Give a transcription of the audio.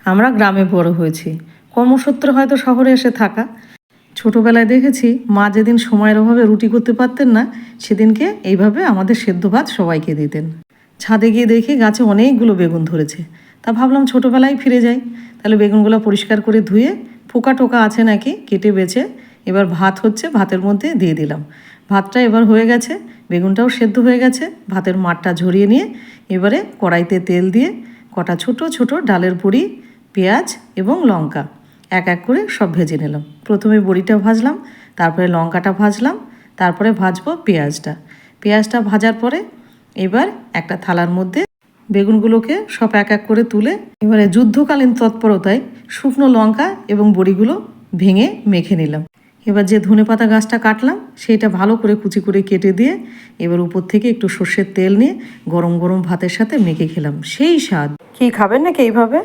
আমরা গ্রামে বড় হয়েছি, কর্মসূত্রে হয়তো শহরে এসে থাকা। ছোটোবেলায় দেখেছি মা যেদিন সময়ের অভাবে রুটি করতে পারতেন না, সেদিনকে এইভাবে আমাদের সেদ্ধ ভাত সবাইকে দিতেন। ছাদে গিয়ে দেখি গাছে অনেকগুলো বেগুন ধরেছে। তা ভাবলাম ছোটোবেলায় ফিরে যাই, তাহলে বেগুনগুলো পরিষ্কার করে ধুয়ে পোকা টোকা আছে নাকি কেটে বেছে এবার ভাত হচ্ছে, ভাতের মধ্যে দিয়ে দিলাম। ভাতটা এবার হয়ে গেছে, বেগুনটাও সেদ্ধ হয়ে গেছে। ভাতের মাঠটা ঝরিয়ে নিয়ে এবারে কড়াইতে তেল দিয়ে কটা ছোট ছোট ডালের বড়ি, পেঁয়াজ এবং লঙ্কা এক এক করে সব ভেজে নিলাম। প্রথমে বড়িটা ভাজলাম, তারপরে লঙ্কাটা ভাজলাম, তারপরে ভাজবো পেঁয়াজটা। পেঁয়াজটা ভাজার পরে এবার একটা থালার মধ্যে বেগুনগুলোকে সব এক এক করে তুলে এবারে যুদ্ধকালীন তৎপরতায় শুকনো লঙ্কা এবং বড়িগুলো ভেঙে মেখে নিলাম। এবার যে ধনেপাতা গাছটা কাটলাম সেইটা ভালো করে কুচি করে কেটে দিয়ে এবার উপর থেকে একটু সর্ষের তেল নিয়ে গরম গরম ভাতের সাথে মেখে খেলাম। সেই স্বাদ। কি খাবেন নাকি এইভাবে?